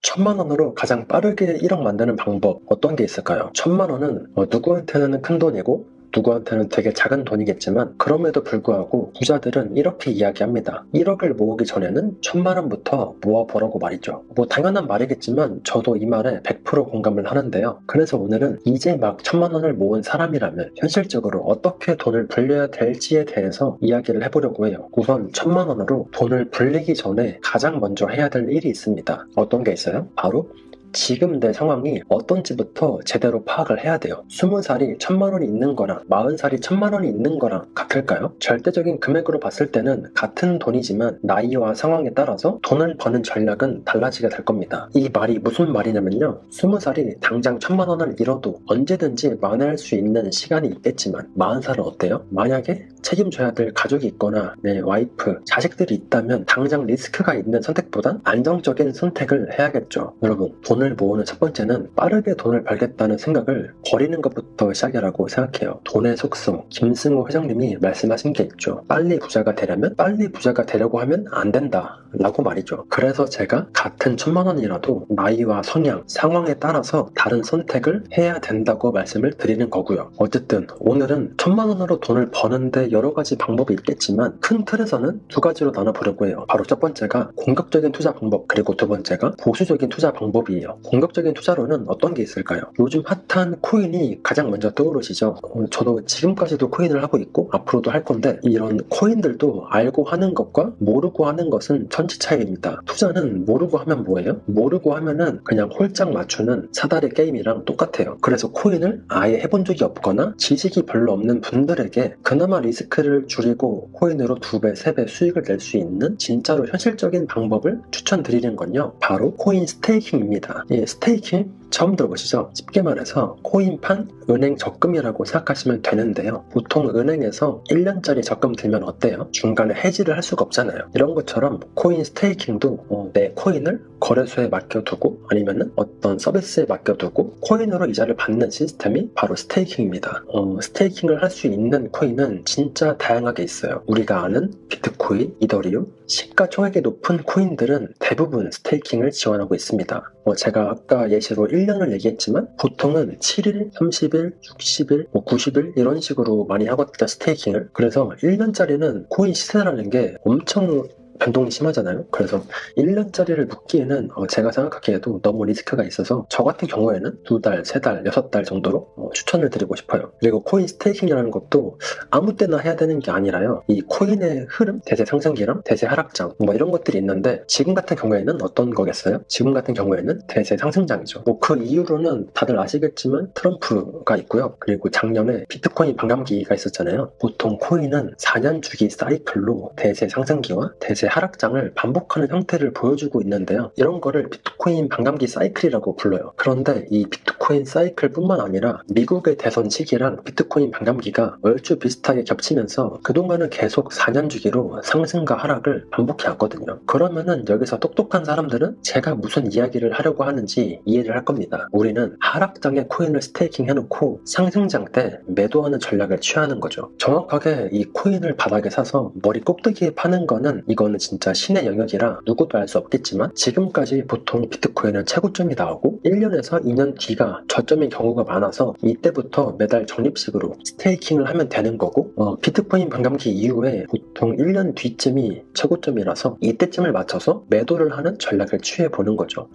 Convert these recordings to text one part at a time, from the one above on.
천만 원으로 가장 빠르게 1억 만드는 방법 어떤 게 있을까요? 천만 원은 누구한테는 큰 돈이고 누구한테는 되게 작은 돈이겠지만 그럼에도 불구하고 부자들은 이렇게 이야기합니다. 1억을 모으기 전에는 천만 원부터 모아보라고 말이죠. 뭐 당연한 말이겠지만 저도 이 말에 100% 공감을 하는데요. 그래서 오늘은 이제 막 천만 원을 모은 사람이라면 현실적으로 어떻게 돈을 불려야 될지에 대해서 이야기를 해보려고 해요. 우선 천만 원으로 돈을 불리기 전에 가장 먼저 해야 될 일이 있습니다. 어떤 게 있어요? 바로 지금 내 상황이 어떤지부터 제대로 파악을 해야 돼요. 20살이 1000만 원이 있는 거랑 40살이 1000만 원이 있는 거랑 같을까요? 절대적인 금액으로 봤을 때는 같은 돈이지만 나이와 상황에 따라서 돈을 버는 전략은 달라지게 될 겁니다. 이 말이 무슨 말이냐면요. 20살이 당장 1000만 원을 잃어도 언제든지 만회할 수 있는 시간이 있겠지만 40살은 어때요? 만약에 책임져야 될 가족이 있거나 내 와이프, 자식들이 있다면 당장 리스크가 있는 선택보단 안정적인 선택을 해야겠죠. 여러분, 돈을 모으는 첫 번째는 빠르게 돈을 벌겠다는 생각을 버리는 것부터 시작이라고 생각해요. 돈의 속성, 김승호 회장님이 말씀하신 게 있죠. 빨리 부자가 되려면 빨리 부자가 되려고 하면 안 된다 라고 말이죠. 그래서 제가 같은 1000만 원이라도 나이와 성향, 상황에 따라서 다른 선택을 해야 된다고 말씀을 드리는 거고요. 어쨌든 오늘은 1000만 원으로 돈을 버는데 여러 가지 방법이 있겠지만 큰 틀에서는 두 가지로 나눠보려고 해요. 바로 첫 번째가 공격적인 투자 방법, 그리고 두 번째가 보수적인 투자 방법이에요. 공격적인 투자로는 어떤 게 있을까요? 요즘 핫한 코인이 가장 먼저 떠오르시죠? 저도 지금까지도 코인을 하고 있고 앞으로도 할 건데 이런 코인들도 알고 하는 것과 모르고 하는 것은 천지 차이입니다. 투자는 모르고 하면 뭐예요? 모르고 하면은 그냥 홀짝 맞추는 사다리 게임이랑 똑같아요. 그래서 코인을 아예 해본 적이 없거나 지식이 별로 없는 분들에게 그나마 리스크를 줄이고 코인으로 2배, 3배 수익을 낼 수 있는 진짜로 현실적인 방법을 추천드리는 건요. 바로 코인 스테이킹입니다. 스테이킹 처음 들어보시죠? 쉽게 말해서 코인판 은행 적금이라고 생각하시면 되는데요. 보통 은행에서 1년짜리 적금 들면 어때요? 중간에 해지를 할 수가 없잖아요. 이런 것처럼 코인 스테이킹도 내 코인을 거래소에 맡겨두고 아니면 어떤 서비스에 맡겨두고 코인으로 이자를 받는 시스템이 바로 스테이킹입니다. 스테이킹을 할 수 있는 코인은 진짜 다양하게 있어요. 우리가 아는 비트코인, 이더리움, 시가총액이 높은 코인들은 대부분 스테이킹을 지원하고 있습니다. 제가 아까 예시로 1년을 얘기했지만 보통은 7일, 30일, 60일, 90일 이런 식으로 많이 하거든요, 스테이킹을. 그래서 1년짜리는 코인 시세라는 게 엄청 변동이 심하잖아요. 그래서 1년짜리를 묶기에는 제가 생각하기에도 너무 리스크가 있어서 저 같은 경우에는 2달, 3달, 6달 정도로 추천을 드리고 싶어요. 그리고 코인 스테이킹이라는 것도 아무 때나 해야 되는 게 아니라요. 이 코인의 흐름, 대세 상승기랑 대세 하락장 이런 것들이 있는데 지금 같은 경우에는 어떤 거겠어요? 지금 같은 경우에는 대세 상승장이죠. 그 이유로는 다들 아시겠지만 트럼프가 있고요. 그리고 작년에 비트코인 반감기가 있었잖아요. 보통 코인은 4년 주기 사이클로 대세 상승기와 대세 하락장을 반복하는 형태를 보여주고 있는데요. 이런 거를 비트코인 반감기 사이클이라고 불러요. 그런데 이 비트코인 사이클 뿐만 아니라 미국의 대선 시기랑 비트코인 반감기가 얼추 비슷하게 겹치면서 그동안은 계속 4년 주기로 상승과 하락을 반복해 왔거든요. 그러면은 여기서 똑똑한 사람들은 제가 무슨 이야기를 하려고 하는지 이해를 할 겁니다. 우리는 하락장에 코인을 스테이킹 해놓고 상승장 때 매도하는 전략을 취하는 거죠. 정확하게 이 코인을 바닥에 사서 머리 꼭대기에 파는 거는 이거는 진짜 신의 영역이라 누구도 알 수 없겠지만 지금까지 보통 비트코인은 최고점이 나오고 1년에서 2년 뒤가 저점인 경우가 많아서 이때부터 매달 적립식으로 스테이킹을 하면 되는 거고 비트코인 반감기 이후에 보통 1년 뒤쯤이 최고점이라서 이때쯤을 맞춰서 매도를 하는 전략을 취해보는 거죠.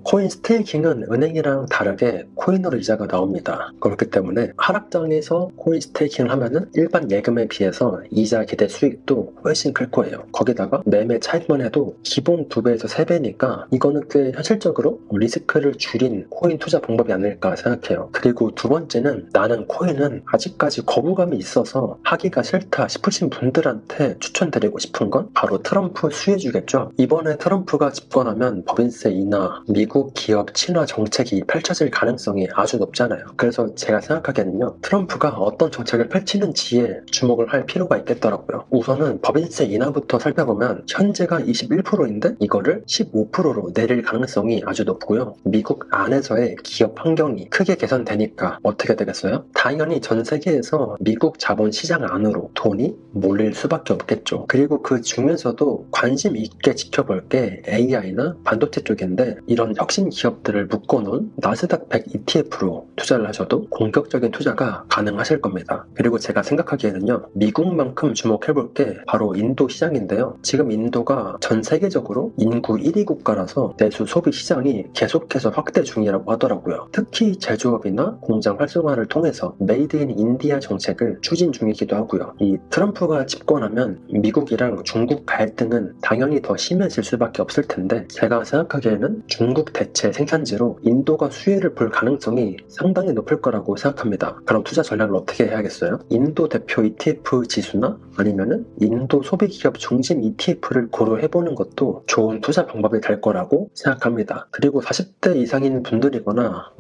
코인 스테이킹은 은행이랑 다르게 코인으로 이자가 나옵니다. 그렇기 때문에 하락장에서 코인 스테이킹을 하면은 일반 예금에 비해서 이자 기대 수익도 훨씬 클 거예요. 거기다가 매매 차익만 해도 기본 2배에서 3배니까 이거는 꽤 현실적으로 리스크를 줄인 코인 투자 방법이 아닐까 생각해요. 그리고 두 번째는 나는 코인은 아직까지 거부감이 있어서 하기가 싫다 싶으신 분들한테 추천드리고 싶은 건 바로 트럼프 수혜주겠죠. 이번에 트럼프가 집권하면 법인세 인하, 미국 기업 친화 정책이 펼쳐질 가능성이 아주 높잖아요. 그래서 제가 생각하기에는요, 트럼프가 어떤 정책을 펼치는지에 주목을 할 필요가 있겠더라고요. 우선은 법인세 인하부터 살펴보면 현재가 21%인데 이거를 15%로 내릴 가능성이 아주 높고요. 미국 미국 안에서의 기업 환경이 크게 개선되니까 어떻게 되겠어요? 당연히 전 세계에서 미국 자본 시장 안으로 돈이 몰릴 수밖에 없겠죠. 그리고 그 중에서도 관심 있게 지켜볼 게 AI나 반도체 쪽인데, 이런 혁신 기업들을 묶어놓은 나스닥 100 ETF로 투자를 하셔도 공격적인 투자가 가능하실 겁니다. 그리고 제가 생각하기에는요, 미국만큼 주목해볼 게 바로 인도 시장인데요. 지금 인도가 전 세계적으로 인구 1위 국가라서 내수 소비 시장이 계속해서 확대 중이라고 하더라고요. 특히 제조업이나 공장 활성화를 통해서 메이드 인 인디아 정책을 추진 중이기도 하고요. 이 트럼프가 집권하면 미국이랑 중국 갈등은 당연히 더 심해질 수밖에 없을 텐데, 제가 생각하기에는 중국 대체 생산지로 인도가 수혜를 볼 가능성이 상당히 높을 거라고 생각합니다. 그럼 투자 전략을 어떻게 해야겠어요? 인도 대표 ETF 지수나 아니면은 인도 소비기업 중심 ETF를 고려해보는 것도 좋은 투자 방법이 될 거라고 생각합니다. 그리고 40대 이상인 분들이거나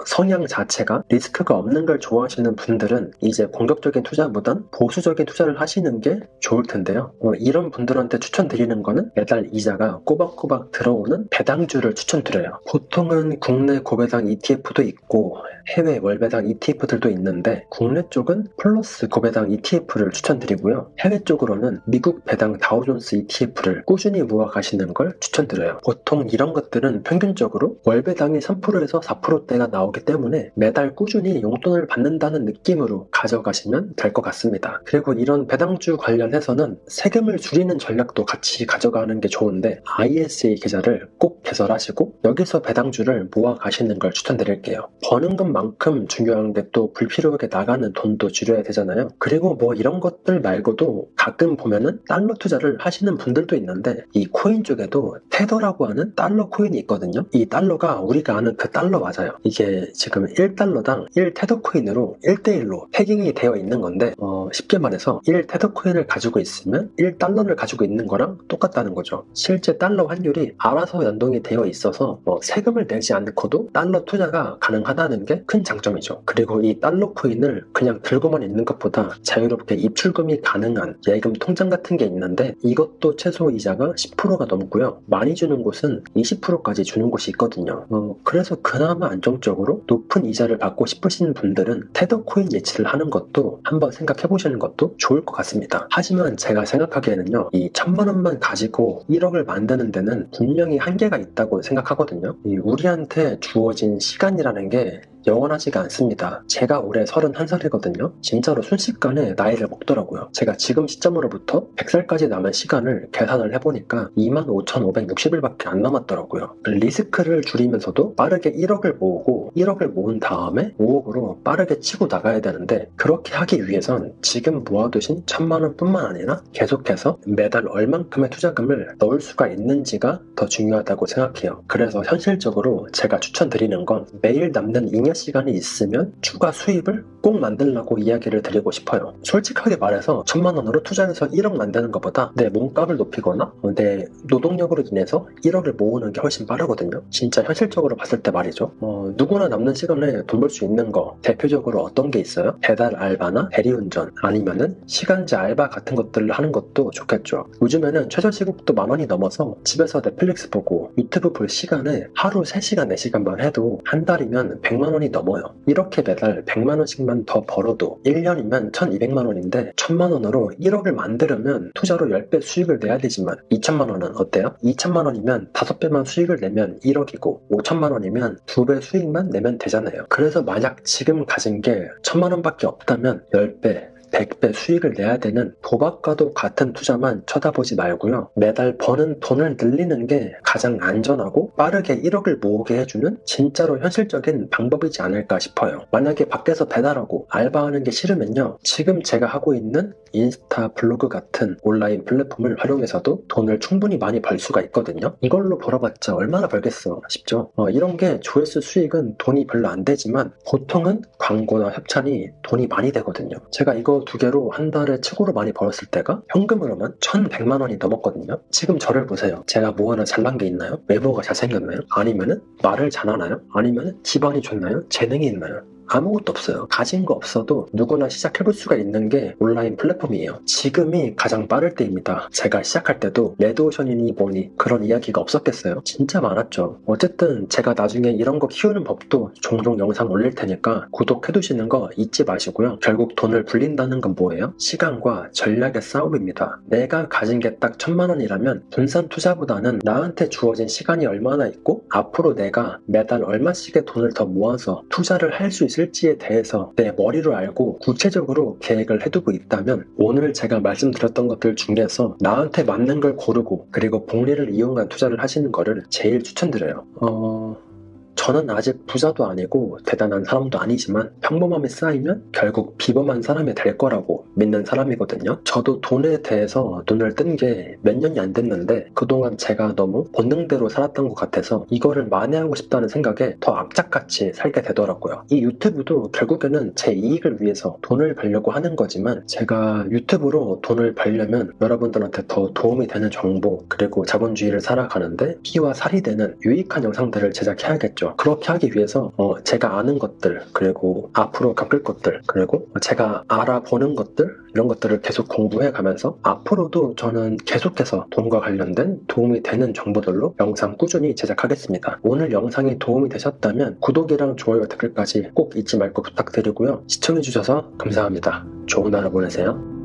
성향 자체가 리스크가 없는 걸 좋아하시는 분들은 이제 공격적인 투자보단 보수적인 투자를 하시는 게 좋을 텐데요. 이런 분들한테 추천드리는 거는 매달 이자가 꼬박꼬박 들어오는 배당주를 추천드려요. 보통은 국내 고배당 ETF도 있고 해외 월배당 ETF들도 있는데, 국내 쪽은 플러스 고배당 ETF를 추천드리고요. 해외 쪽으로는 미국 배당 다우존스 ETF를 꾸준히 모아가시는 걸 추천드려요. 보통 이런 것들은 평균적으로 월배당이 3%에서 4%대가 나오기 때문에 매달 꾸준히 용돈을 받는다는 느낌으로 가져가시면 될 것 같습니다. 그리고 이런 배당주 관련해서는 세금을 줄이는 전략도 같이 가져가는 게 좋은데, ISA 계좌를 꼭 개설하시고 여기서 배당주를 모아가시는 걸 추천드릴게요. 버는 것만큼 중요한 게 또 불필요하게 나가는 돈도 줄여야 되잖아요. 그리고 뭐 이런 것들 말고도 가끔 보면은 달러 투자를 하시는 분들도 있는데, 이 코인 쪽에도 테더라고 하는 달러 코인이 있거든요. 이 달러가 우리가 아는 그 달러 맞아요. 이게 지금 1달러당 1테더 코인으로 1대1로 패깅이 되어 있는 건데, 쉽게 말해서 1테더 코인을 가지고 있으면 1달러를 가지고 있는 거랑 똑같다는 거죠. 실제 달러 환율이 알아서 연동이 되어 있어서 세금을 내지 않고도 달러 투자가 가능하다는 게 큰 장점이죠. 그리고 이 달러 코인을 그냥 들고만 있는 것보다 자유롭게 입출금이 가능한 예금 통장 같은 게 있는데, 이것도 최소 이자가 10%가 넘고요. 많이 주는 곳은 20%까지 주는 곳이 있거든요. 그래서 그나마 안정적으로 높은 이자를 받고 싶으신 분들은 테더 코인 예치를 하는 것도 한번 생각해 보시는 것도 좋을 것 같습니다. 하지만 제가 생각하기에는요, 이 1000만 원만 가지고 1억을 만드는 데는 분명히 한계가 있다고 생각하거든요. 우리한테 주어진 시간이라는 게 영원하지가 않습니다. 제가 올해 31살이거든요. 진짜로 순식간에 나이를 먹더라고요. 제가 지금 시점으로부터 100살까지 남은 시간을 계산을 해보니까 25,560일밖에 안 남았더라고요. 리스크를 줄이면서도 빠르게 1억을 모으고 1억을 모은 다음에 5억으로 빠르게 치고 나가야 되는데, 그렇게 하기 위해선 지금 모아두신 1000만 원 뿐만 아니라 계속해서 매달 얼만큼의 투자금을 넣을 수가 있는지가 더 중요하다고 생각해요. 그래서 현실적으로 제가 추천드리는 건 매일 남는 잉여 시간이 있으면 추가 수입을 꼭 만들라고 이야기를 드리고 싶어요. 솔직하게 말해서 1000만 원으로 투자해서 1억 만드는 것보다 내 몸값을 높이거나 내 노동력으로 인해서 1억을 모으는 게 훨씬 빠르거든요. 진짜 현실적으로 봤을 때 말이죠. 누구나 남는 시간에 돈 벌 수 있는 거 대표적으로 어떤 게 있어요? 배달 알바나 대리운전, 아니면은 시간제 알바 같은 것들을 하는 것도 좋겠죠. 요즘에는 최저시급도 10,000원이 넘어서 집에서 넷플릭스 보고 유튜브 볼 시간에 하루 3시간 4시간만 해도 한 달이면 100만 원이 넘어요. 이렇게 매달 100만 원씩만 더 벌어도 1년이면 1200만 원인데, 1000만 원으로 1억을 만들려면 투자로 10배 수익을 내야 되지만 2000만 원은 어때요? 2000만 원이면 5배만 수익을 내면 1억이고 5000만 원이면 2배 수익만 내면 되잖아요. 그래서 만약 지금 가진 게 1000만 원밖에 없다면 10배 100배 수익을 내야 되는 도박과도 같은 투자만 쳐다보지 말고요. 매달 버는 돈을 늘리는 게 가장 안전하고 빠르게 1억을 모으게 해주는 진짜로 현실적인 방법이지 않을까 싶어요. 만약에 밖에서 배달하고 알바하는 게 싫으면요, 지금 제가 하고 있는 인스타, 블로그 같은 온라인 플랫폼을 활용해서도 돈을 충분히 많이 벌 수가 있거든요. 이걸로 벌어봤자 얼마나 벌겠어 싶죠. 이런 게 조회수 수익은 돈이 별로 안 되지만 보통은 광고나 협찬이 돈이 많이 되거든요. 제가 이거 2개로 한 달에 최고로 많이 벌었을 때가 현금으로만 1100만 원이 넘었거든요. 지금 저를 보세요. 제가 뭐 하나 잘난 게 있나요? 외모가 잘생겼나요? 아니면은 말을 잘하나요? 아니면은 집안이 좋나요? 재능이 있나요? 아무것도 없어요. 가진 거 없어도 누구나 시작해볼 수가 있는 게 온라인 플랫폼이에요. 지금이 가장 빠를 때입니다. 제가 시작할 때도 레드오션이니 뭐니 그런 이야기가 없었겠어요? 진짜 많았죠. 어쨌든 제가 나중에 이런 거 키우는 법도 종종 영상 올릴 테니까 구독해두시는 거 잊지 마시고요. 결국 돈을 불린다는 건 뭐예요? 시간과 전략의 싸움입니다. 내가 가진 게 딱 1000만 원이라면 분산 투자보다는 나한테 주어진 시간이 얼마나 있고 앞으로 내가 매달 얼마씩의 돈을 더 모아서 투자를 할 수 있을지에 대해서 내 머리로 알고 구체적으로 계획을 해두고 있다면 오늘 제가 말씀드렸던 것들 중에서 나한테 맞는 걸 고르고 그리고 복리를 이용한 투자를 하시는 거를 제일 추천드려요. 저는 아직 부자도 아니고 대단한 사람도 아니지만 평범함이 쌓이면 결국 비범한 사람이 될 거라고 믿는 사람이거든요. 저도 돈에 대해서 눈을 뜬 게 몇 년이 안 됐는데 그동안 제가 너무 본능대로 살았던 것 같아서 이거를 만회하고 싶다는 생각에 더 악착같이 살게 되더라고요. 이 유튜브도 결국에는 제 이익을 위해서 돈을 벌려고 하는 거지만 제가 유튜브로 돈을 벌려면 여러분들한테 더 도움이 되는 정보 그리고 자본주의를 살아가는데 피와 살이 되는 유익한 영상들을 제작해야겠죠. 그렇게 하기 위해서 제가 아는 것들 그리고 앞으로 겪을 것들 그리고 제가 알아보는 것들 이런 것들을 계속 공부해 가면서 앞으로도 저는 계속해서 돈과 관련된 도움이 되는 정보들로 영상 꾸준히 제작하겠습니다. 오늘 영상이 도움이 되셨다면 구독이랑 좋아요 댓글까지 꼭 잊지 말고 부탁드리고요. 시청해주셔서 감사합니다. 좋은 하루 보내세요.